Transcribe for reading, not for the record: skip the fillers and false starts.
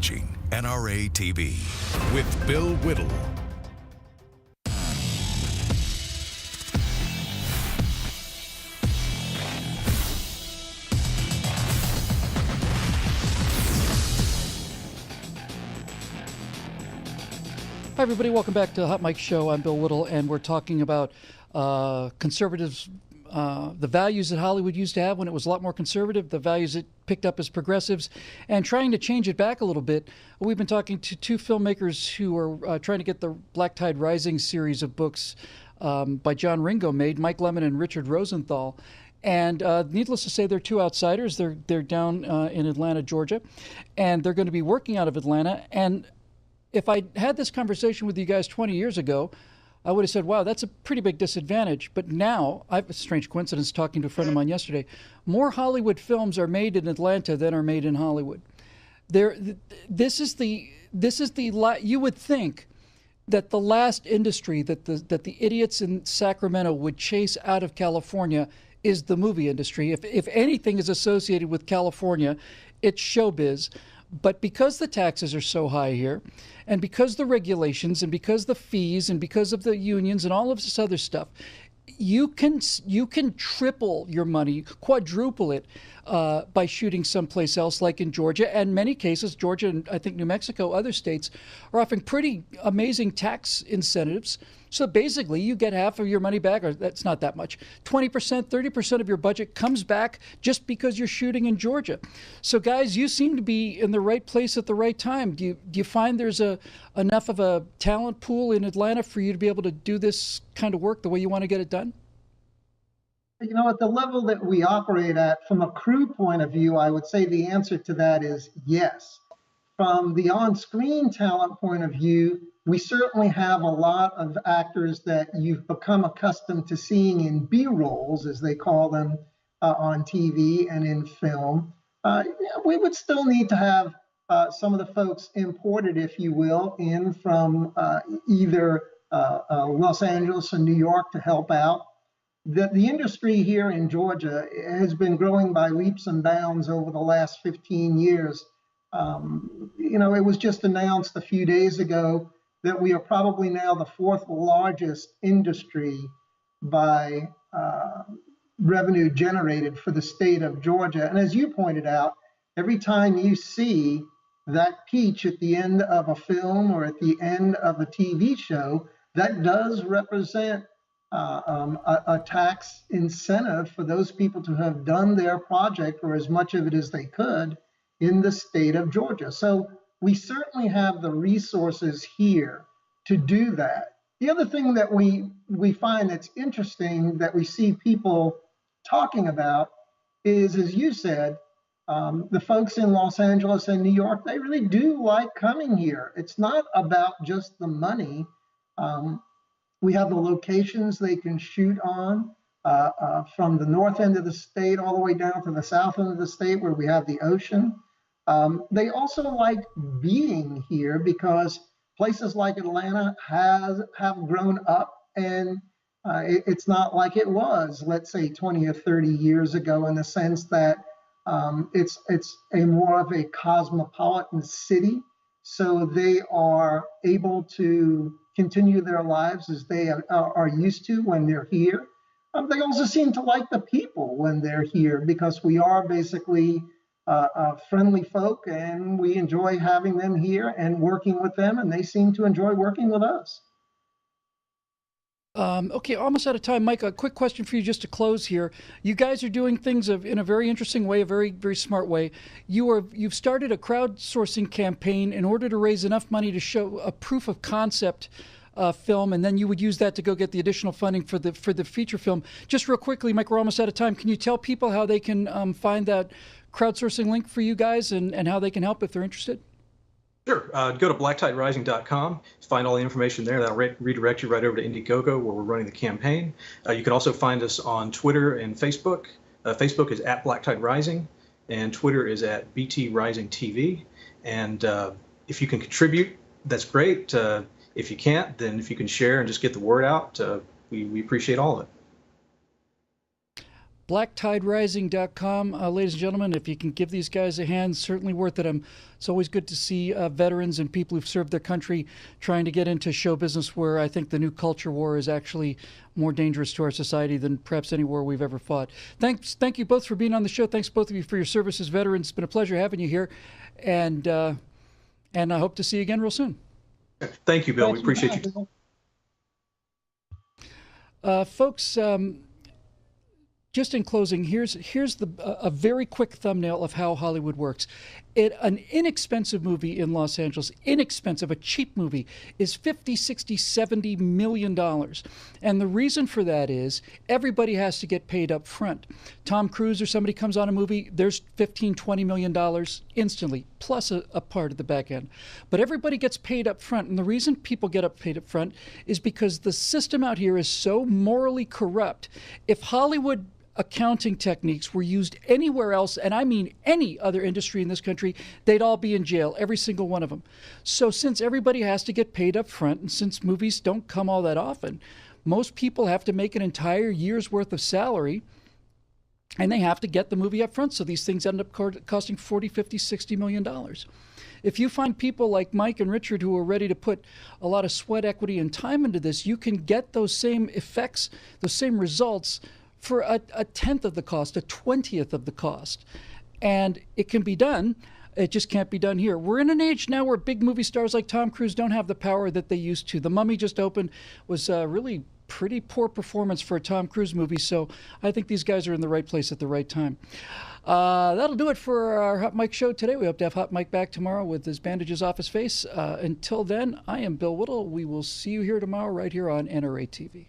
watching NRATV with Bill Whittle. Hi, everybody. Welcome back to the Hot Mike Show. I'm Bill Whittle, and we're talking about conservatives, the values that Hollywood used to have when it was a lot more conservative, the values it picked up as progressives, and trying to change it back a little bit. We've been talking to two filmmakers who are trying to get the Black Tide Rising series of books by John Ringo made, Mike Lermon and Richard Rosenthal. And needless to say, they're two outsiders. They're down in Atlanta, Georgia, and they're going to be working out of Atlanta. And if I had this conversation with you guys 20 years ago, I would have said, wow, that's a pretty big disadvantage. But now, I have a strange coincidence talking to a friend of mine yesterday. More Hollywood films are made in Atlanta than are made in Hollywood. You would think that the last industry that the idiots in Sacramento would chase out of California is the movie industry. If anything is associated with California, it's showbiz. But because the taxes are so high here, and because the regulations, and because the fees, and because of the unions, and all of this other stuff, you can triple your money, quadruple it by shooting someplace else, like in Georgia. And in many cases, Georgia and I think New Mexico, other states, are offering pretty amazing tax incentives. So basically, you get half of your money back, or that's not that much. 20%, 30% of your budget comes back just because you're shooting in Georgia. So guys, you seem to be in the right place at the right time. Do you find there's enough of a talent pool in Atlanta for you to be able to do this kind of work the way you want to get it done? You know, at the level that we operate at, from a crew point of view, I would say the answer to that is yes. From the on-screen talent point of view, we certainly have a lot of actors that you've become accustomed to seeing in B-rolls, as they call them, on TV and in film. We would still need to have some of the folks imported, if you will, in from either Los Angeles and New York to help out. The industry here in Georgia has been growing by leaps and bounds over the last 15 years. It was just announced a few days ago that we are probably now the fourth largest industry by revenue generated for the state of Georgia. And as you pointed out, every time you see that peach at the end of a film or at the end of a TV show, that does represent a tax incentive for those people to have done their project, or as much of it as they could, in the state of Georgia. So we certainly have the resources here to do that. The other thing that we find that's interesting that we see people talking about is, as you said, the folks in Los Angeles and New York, they really do like coming here. It's not about just the money. We have the locations they can shoot on from the north end of the state all the way down to the south end of the state where we have the ocean. They also like being here because places like Atlanta have grown up, and it's not like it was, let's say, 20 or 30 years ago, in the sense that it's a more of a cosmopolitan city. So they are able to continue their lives as they are used to when they're here. They also seem to like the people when they're here, because we are basically friendly folk, and we enjoy having them here and working with them, and they seem to enjoy working with us. Okay, almost out of time. Mike, a quick question for you just to close here. You guys are doing things in a very interesting way, a very, very smart way. You've started a crowdsourcing campaign in order to raise enough money to show a proof of concept film, and then you would use that to go get the additional funding for the feature film. Just real quickly, Mike, we're almost out of time. Can you tell people how they can find that crowdsourcing link for you guys and how they can help if they're interested? Sure. Go to blacktiderising.com. Find all the information there. That'll redirect you right over to Indiegogo, where we're running the campaign. You can also find us on Twitter and Facebook. Facebook is at Black Tide Rising, and Twitter is at BT Rising TV. And if you can contribute, that's great. If you can't, then if you can share and just get the word out, we appreciate all of it. blacktiderising.com. Ladies and gentlemen, if you can give these guys a hand, certainly worth it. It's always good to see veterans and people who've served their country trying to get into show business, where I think the new culture war is actually more dangerous to our society than perhaps any war we've ever fought. Thank you both for being on the show. Thanks both of you for your service as veterans. It's been a pleasure having you here, and I hope to see you again real soon. Thank you, Bill. We appreciate you. Folks, just in closing, here's a very quick thumbnail of how Hollywood works. An inexpensive movie in Los Angeles, a cheap movie, is $50, $60, $70 million. And the reason for that is everybody has to get paid up front. Tom Cruise or somebody comes on a movie, there's $15, $20 million instantly, plus a part of the back end. But everybody gets paid up front. And the reason people get paid up front is because the system out here is so morally corrupt. If Hollywood accounting techniques were used anywhere else, and I mean any other industry in this country, they'd all be in jail, every single one of them. So since everybody has to get paid up front, and since movies don't come all that often, most people have to make an entire year's worth of salary, and they have to get the movie up front. So these things end up costing $40, $50, $60 million. If you find people like Mike and Richard who are ready to put a lot of sweat equity and time into this, you can get those same effects, those same results for a tenth of the cost, a 20th of the cost. And it can be done. It just can't be done here. We're in an age now where big movie stars like Tom Cruise don't have the power that they used to. The Mummy just opened, was really pretty poor performance for a Tom Cruise movie. So I think these guys are in the right place at the right time. That'll do it for our Hot Mike show today. We hope to have Hot Mike back tomorrow with his bandages off his face. Until then, I am Bill Whittle. We will see you here tomorrow right here on NRATV.